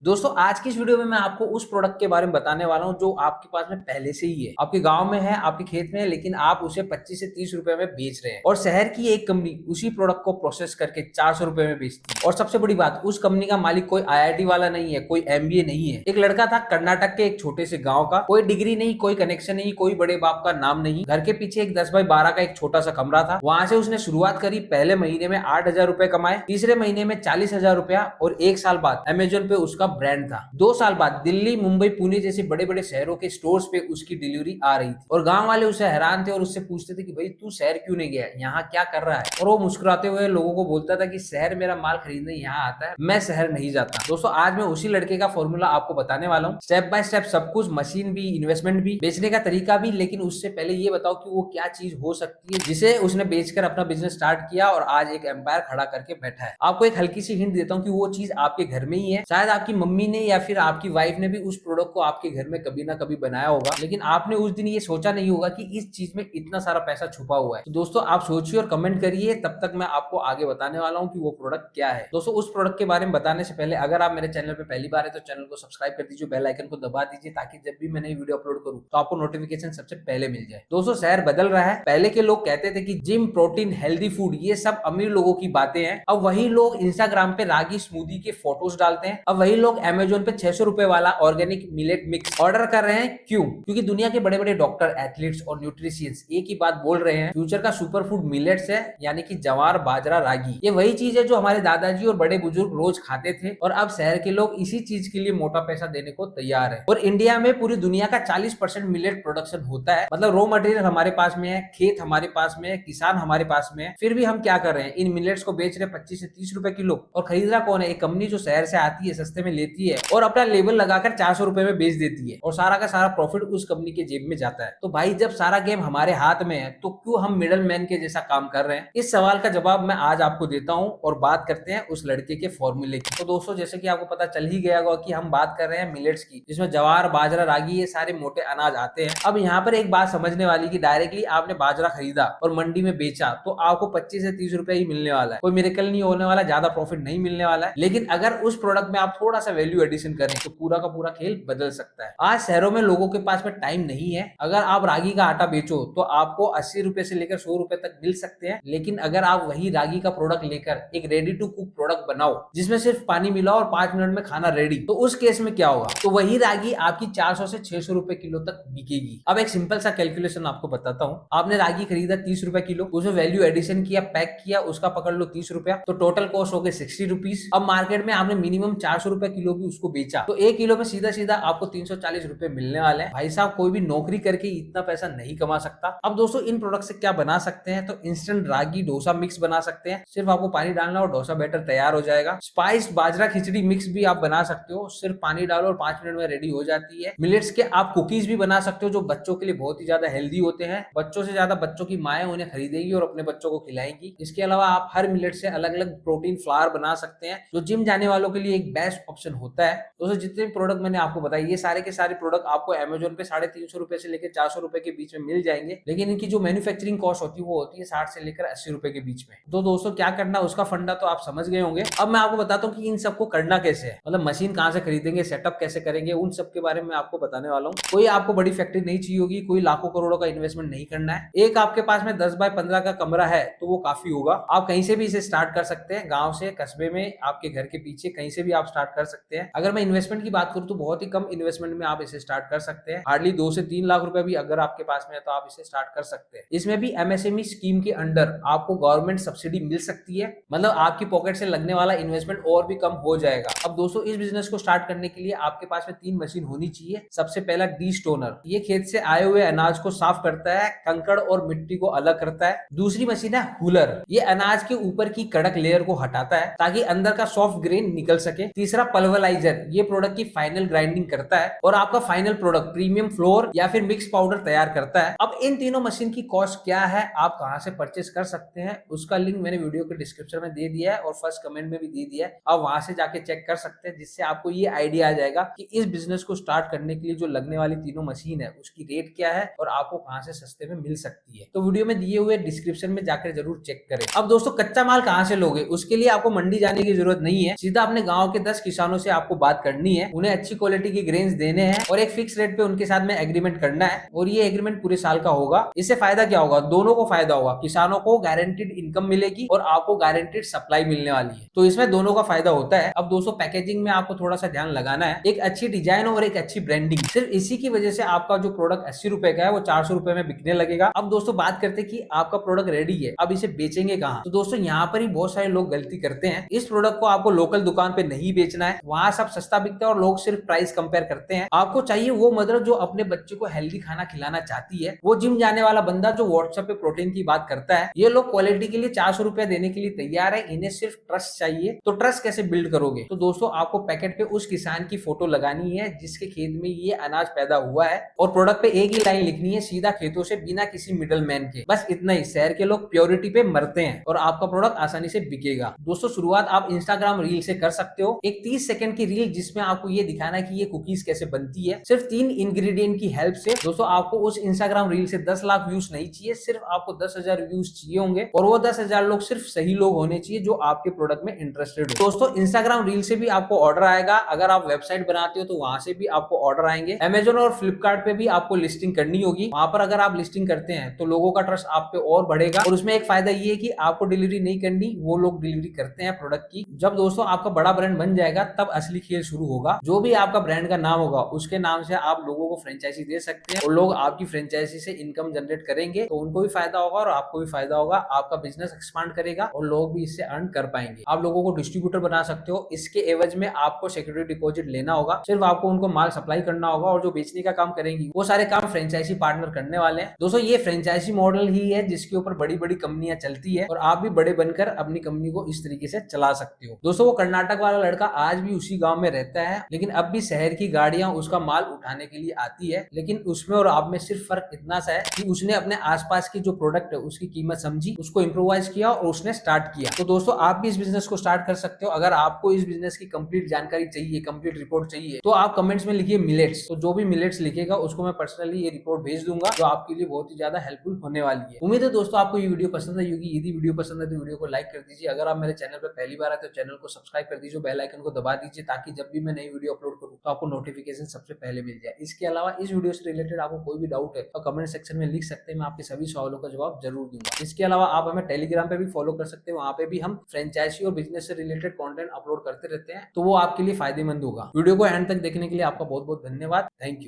दोस्तों आज की इस वीडियो में मैं आपको उस प्रोडक्ट के बारे में बताने वाला हूं जो आपके पास में पहले से ही है, आपके गांव में है, आपके खेत में है, लेकिन आप उसे 25 से 30 रुपए में बेच रहे हैं और शहर की एक कंपनी उसी प्रोडक्ट को प्रोसेस करके 400 रुपए में बेचती है। और सबसे बड़ी बात, उस कंपनी का मालिक कोई आईआईटी वाला नहीं है, कोई एमबीए नहीं है। एक लड़का था कर्नाटक के एक छोटे से गाँव का, कोई डिग्री नहीं, कोई कनेक्शन नहीं, कोई बड़े बाप का नाम नहीं, घर के पीछे एक 10x12 का एक छोटा सा कमरा था। वहां से उसने शुरुआत करी। पहले महीने में 8,000 रुपए कमाए, तीसरे महीने में 40,000 रुपया और एक साल बाद अमेजोन पे उसका ब्रांड था। 2 साल बाद दिल्ली, मुंबई, पुणे जैसे बड़े बड़े शहरों के स्टोर्स पे उसकी डिलीवरी आ रही थी और गांव वाले उससे हैरान थे और उससे पूछते थे कि भाई तू शहर क्यों नहीं गया, यहाँ क्या कर रहा है। और वो मुस्कुराते हुए लोगों को बोलता था कि शहर मेरा माल खरीदने यहाँ आता है, मैं शहर नहीं जाता। दोस्तों आज मैं उसी लड़के का फॉर्मूला आपको बताने वाला हूँ, स्टेप बाय स्टेप सब कुछ, मशीन भी, इन्वेस्टमेंट भी, बेचने का तरीका भी। लेकिन उससे पहले ये बताओ कि वो क्या चीज हो सकती है जिसे उसने बेचकर अपना बिजनेस स्टार्ट किया और आज एक एम्पायर खड़ा करके बैठा है। आपको एक हल्की सी हिंट देता हूँ कि वो चीज आपके घर में ही है। शायद आपकी मम्मी ने या फिर आपकी वाइफ ने भी उस प्रोडक्ट को आपके घर में कभी ना कभी बनाया होगा, लेकिन आपने उस दिन ये सोचा नहीं होगा कि इस चीज में इतना सारा पैसा छुपा हुआ है। तो दोस्तों आप सोचिए और कमेंट करिए, तब तक मैं आपको आगे बताने वाला हूँ कि वो प्रोडक्ट क्या है। दोस्तों उस प्रोडक्ट के बारे में बताने से पहले अगर आप मेरे चैनल पे पहली बार है तो चैनल को सब्सक्राइब कर दीजिए, बेल आइकन को दबा दीजिए ताकि जब भी मैं नई वीडियो अपलोड करूँ तो आपको नोटिफिकेशन सबसे पहले मिल जाए। दोस्तों शहर बदल रहा है। पहले के लोग कहते थे कि जिम, प्रोटीन, हेल्दी फूड ये सब अमीर लोगों की बातें हैं। अब वही लोग इंस्टाग्राम पे रागी स्मूदी के फोटोज डालते हैं। अब वही लोग अमेजोन पे 600 रुपए वाला ऑर्गेनिक मिलेट मिक्स ऑर्डर कर रहे हैं। क्यों? क्योंकि दुनिया के बड़े बड़े डॉक्टर, एथलीट्स और न्यूट्रिशियंस एक ही बात बोल रहे हैं, फ्यूचर का सुपर फूड मिलेट्स है, यानी कि जवार, बाजरा, रागी। ये वही चीज है जो हमारे दादाजी और बड़े बुजुर्ग रोज खाते थे और अब शहर के लोग इसी चीज के लिए मोटा पैसा देने को तैयार है। और इंडिया में पूरी दुनिया का 40% मिलेट प्रोडक्शन होता है। मतलब रॉ मटेरियल हमारे पास में है, खेत हमारे पास में है, किसान हमारे पास में है, फिर भी हम क्या कर रहे हैं, इन मिलेट्स को बेच रहे 25 से 30 रुपए किलो। और खरीद रहा कौन है? एक कंपनी जो शहर से आती है, सस्ते में लेती है और अपना लेबल लगाकर 400 रुपए में बेच देती है और सारा का सारा प्रॉफिट उस कंपनी के जेब में जाता है। तो भाई जब सारा गेम हमारे हाथ में है तो क्यों हम मिडल मैन के जैसा काम कर रहे हैं? इस सवाल का जवाब मैं आज आपको देता हूं और बात करते हैं उस लड़के के फॉर्मूले की। तो दोस्तों जैसे कि आपको पता चल ही गया होगा कि हम बात कर रहे हैं मिलेट्स की, जिसमें जवार, बाजरा, रागी ये सारे मोटे अनाज आते हैं। अब यहाँ पर एक बात समझने वाली कि डायरेक्टली आपने बाजरा खरीदा और मंडी में बेचा तो आपको 25 से 30 रुपए ही मिलने वाला है, कोई मिरेकल नहीं होने वाला, ज्यादा प्रॉफिट नहीं मिलने वाला है। लेकिन अगर उस प्रोडक्ट में आप थोड़ा सा वैल्यू एडिशन करें तो पूरा का पूरा खेल बदल सकता है। आज शहरों में लोगों के पास में टाइम नहीं है। अगर आप रागी का आटा बेचो तो आपको 80 रुपए से लेकर 100 रुपए तक मिल सकते हैं, लेकिन अगर आप वही रागी का प्रोडक्ट लेकर एक रेडी टू कुक प्रोडक्ट बनाओ जिसमें सिर्फ पानी मिलाओ और 5 मिनट में खाना रेडी, तो उस केस में क्या होगा? तो वही रागी आपकी 400 से 600 रुपए किलो तक बिकेगी। अब एक सिंपल सा कैलकुलेशन आपको बताता हूँ। आपने रागी खरीदा 30 रुपए किलो, उसमें वैल्यू एडिशन किया, पैक किया, उसका पकड़ लो 30 रुपया, तो टोटल कॉस्ट हो गए 60 रुपीज। अब मार्केट में आपने मिनिमम 400 रुपए किलो भी उसको बेचा तो 1 किलो में सीधा सीधा आपको 340 रुपए मिलने वाले हैं। भाई साहब कोई भी नौकरी करके इतना पैसा नहीं कमा सकता। अब दोस्तों इन प्रोडक्ट से क्या बना सकते हैं? तो इंस्टेंट रागी डोसा मिक्स बना सकते हैं, सिर्फ आपको पानी डालना और डोसा बैटर तैयार हो जाएगा। स्पाइस बाजरा खिचड़ी मिक्स भी आप बना सकते हो, सिर्फ पानी डालो और 5 मिनट में रेडी हो जाती है। मिलेट्स के आप कुकीज भी बना सकते हो जो बच्चों के लिए बहुत ही ज्यादा हेल्दी होते हैं। बच्चों से ज्यादा बच्चों की माएं उन्हें खरीदेगी और अपने बच्चों को खिलाएंगी। इसके अलावा आप हर मिलेट से अलग अलग प्रोटीन फ्लावर बना सकते हैं जो जिम जाने वालों के लिए एक बेस्ट ऑप्शन होता है। दोस्तों जितने भी प्रोडक्ट मैंने आपको बताया ये सारे के सारे प्रोडक्ट आपको अमेजोन पे 350 रुपए से लेकर 400 रुपए के बीच में मिल जाएंगे, लेकिन इनकी जो मैन्युफैक्चरिंग कॉस्ट होती है वो होती है 60 से लेकर 80 रुपए के बीच में। तो दोस्तों क्या करना उसका फंडा तो आप समझ गए होंगे। अब मैं आपको बताता हूँ कि इन सबको करना कैसे है, मतलब मशीन कहाँ से खरीदेंगे, सेटअप कैसे करेंगे, उन सब के बारे में आपको बताने वाला हूँ। कोई आपको बड़ी फैक्ट्री नहीं चाहिए होगी, कोई लाखों करोड़ों का इन्वेस्टमेंट नहीं करना है। एक आपके पास में 10x15 का कमरा है तो वो काफी होगा। आप कहीं से भी इसे स्टार्ट कर सकते हैं, गांव से, कस्बे में, आपके घर के पीछे कहीं से भी आप स्टार्ट कर सकते हैं। अगर मैं इन्वेस्टमेंट की बात करूं तो बहुत ही कम इन्वेस्टमेंट में आप इसे स्टार्ट कर सकते हैं। हार्डली 2 से 3 लाख रुपए भी अगर आपके पास में है तो आप इसे स्टार्ट कर सकते हैं। इसमें भी एमएसएमई स्कीम के अंडर आपको गवर्नमेंट सब्सिडी मिल सकती है, मतलब आपकी पॉकेट से लगने वाला इन्वेस्टमेंट और भी कम हो जाएगा। अब दोस्तों इस बिजनेस को स्टार्ट करने के लिए आपके पास में 3 मशीन होनी चाहिए। सबसे पहला डी स्टोनर, ये खेत से आए हुए अनाज को साफ करता है, कंकड़ और मिट्टी को अलग करता है। दूसरी मशीन है हुलर, ये अनाज के ऊपर की कड़क लेयर को हटाता है ताकि अंदर का सॉफ्ट ग्रेन निकल सके। तीसरा पल्वराइजर, ये प्रोडक्ट की फाइनल ग्राइंडिंग करता है और आपका फाइनल प्रोडक्ट प्रीमियम फ्लोर या फिर मिक्स पाउडर तैयार करता है। अब इन तीनों मशीन की कॉस्ट क्या है, आप कहां से परचेस कर सकते हैं, उसका लिंक मैंने वीडियो के डिस्क्रिप्शन में दे दिया है और फर्स्ट कमेंट में भी दे दिया है। आप वहां से जाके चेक कर सकते हैं, जिससे आपको ये आइडिया आ जाएगा कि इस बिजनेस को स्टार्ट करने के लिए जो लगने वाली तीनों मशीन है उसकी रेट क्या है और आपको कहां से सस्ते में मिल सकती है। तो वीडियो में दिए हुए डिस्क्रिप्शन में जाकर जरूर चेक करें। अब दोस्तों कच्चा माल कहां से लोगे? उसके लिए आपको मंडी जाने की जरूरत नहीं है, सीधा अपने गांव के 10 किसानों किसानों से आपको बात करनी है, उन्हें अच्छी क्वालिटी के ग्रेन्स देने हैं और एक फिक्स रेट पे उनके साथ में एग्रीमेंट करना है और ये एग्रीमेंट पूरे साल का होगा। इससे फायदा क्या होगा, दोनों को फायदा होगा, किसानों को गारंटीड इनकम मिलेगी और आपको गारंटीड सप्लाई मिलने वाली है, तो इसमें दोनों का फायदा होता है। अब दोस्तों पैकेजिंग में आपको थोड़ा सा ध्यान लगाना है, एक अच्छी डिजाइन और एक अच्छी ब्रांडिंग, सिर्फ इसी की वजह से आपका जो प्रोडक्ट 80 रुपए का है वो 400 रुपए में बिकने लगेगा। अब दोस्तों बात करते हैं कि आपका प्रोडक्ट रेडी है, अब इसे बेचेंगे कहाँ। तो दोस्तों यहाँ पर ही बहुत सारे लोग गलती करते हैं, इस प्रोडक्ट को आपको लोकल दुकान पे नहीं बेचना है, वहां सब सस्ता बिकता है और लोग सिर्फ प्राइस कंपेयर करते हैं। आपको चाहिए वो मदर जो अपने बच्चे को हेल्दी खाना खिलाना चाहती है, वो जिम जाने वाला बंदा जो व्हाट्सएप पे प्रोटीन की बात करता है। ये लोग क्वालिटी के लिए 400 रुपए देने के लिए तैयार है, इन्हें सिर्फ ट्रस्ट चाहिए। तो ट्रस्ट कैसे बिल्ड करोगे, तो दोस्तों आपको पैकेट पे उस किसान की फोटो लगानी है जिसके खेत में ये अनाज पैदा हुआ है और प्रोडक्ट पे एक ही लाइन लिखनी है, सीधा खेतों से बिना किसी मिडल मैन के। बस इतना ही। शहर के लोग प्योरिटी पे मरते हैं और आपका प्रोडक्ट आसानी से बिकेगा। दोस्तों शुरुआत आप इंस्टाग्राम रील से कर सकते हो, एक 30 सेकंड की रील जिसमें आपको ये दिखाना है कि ये कुकीज कैसे बनती है, सिर्फ 3 इंग्रेडिएंट की हेल्प से। दोस्तों आपको उस इंस्टाग्राम रील से 10 लाख व्यूज नहीं चाहिए, सिर्फ आपको 10,000 व्यूज चाहिए होंगे और वो 10,000 लोग सिर्फ सही लोग होने चाहिए जो आपके प्रोडक्ट में इंटरेस्टेड हो। दोस्तों इंस्टाग्राम रील से भी आपको ऑर्डर आएगा, अगर आप वेबसाइट बनाते हो तो वहां से भी आपको ऑर्डर आएंगे। अमेजोन और फ्लिपकार्ट पे भी आपको लिस्टिंग करनी होगी, वहां पर अगर आप लिस्टिंग करते हैं तो लोगों का ट्रस्ट आप पे और बढ़ेगा और उसमें एक फायदा ये है कि आपको डिलीवरी नहीं करनी, वो लोग डिलीवरी करते हैं प्रोडक्ट की। जब दोस्तों आपका बड़ा ब्रांड बन जाएगा तब असली खेल शुरू होगा। जो भी आपका ब्रांड का नाम होगा उसके नाम से आप लोगों को फ्रेंचाइजी दे सकते हैं और लोग आपकी फ्रेंचाइजी से इनकम जनरेट करेंगे, तो उनको भी फायदा होगा और आपको भी फायदा होगा, आपका बिजनेस एक्सपांड करेगा और लोग भी इससे अर्न कर पाएंगे। आप लोगों को डिस्ट्रीब्यूटर बना सकते हो, इसके एवज में आपको सिक्योरिटी डिपॉजिट लेना होगा, सिर्फ आपको उनको माल सप्लाई करना होगा और जो बेचने का काम करेंगी वो सारे काम फ्रेंचाइजी पार्टनर करने वाले हैं। दोस्तों ये फ्रेंचाइजी मॉडल ही है जिसके ऊपर बड़ी बड़ी कंपनियां चलती है और आप भी बड़े बनकर अपनी कंपनी को इस तरीके से चला सकते हो। दोस्तों वो कर्नाटक वाला लड़का आज भी उसी गांव में रहता है, लेकिन अब भी शहर की गाड़ियां उसका माल उठाने के लिए आती है, लेकिन उसमें और आप में सिर्फ फर्क इतना सा है कि उसने अपने आसपास की जो प्रोडक्ट है उसकी कीमत समझी, उसको इम्प्रोवाइज किया और उसने स्टार्ट किया। तो दोस्तों आप भी इस बिजनेस को स्टार्ट कर सकते हो। अगर आपको इस बिजनेस की कंप्लीट जानकारी चाहिए, कंप्लीट रिपोर्ट चाहिए, तो आप कमेंट्स में लिखिए मिलेट्स, तो जो भी मिलेट्स लिखेगा उसको मैं पर्सनली ये रिपोर्ट भेज दूंगा जो आपके लिए बहुत ही ज्यादा हेल्पफुल होने वाली है। उम्मीद है दोस्तों आपको ये वीडियो पसंद आई होगी। यदि वीडियो पसंद है तो वीडियो को लाइक कर दीजिए, अगर आप मेरे चैनल पर पहली बार आए तो चैनल को सब्सक्राइब कर दीजिए, बेल आइकन को दबा दीजिए ताकि जब भी मैं नई वीडियो अपलोड करूं तो आपको नोटिफिकेशन सबसे पहले मिल जाए। इसके अलावा इस वीडियो से रिलेटेड आपको कोई भी डाउट है तो कमेंट सेक्शन में लिख सकते हैं, मैं आपके सभी सवालों का जवाब जरूर दूंगा। इसके अलावा आप हमें टेलीग्राम पे भी फॉलो कर सकते हैं, वहां पे भी हम फ्रेंचाइजी और बिजनेस से रिलेटेड कंटेंट अपलोड करते रहते हैं, तो वो आपके लिए फायदेमंद होगा। वीडियो को एंड तक देखने के लिए आपका बहुत बहुत धन्यवाद। Thank you.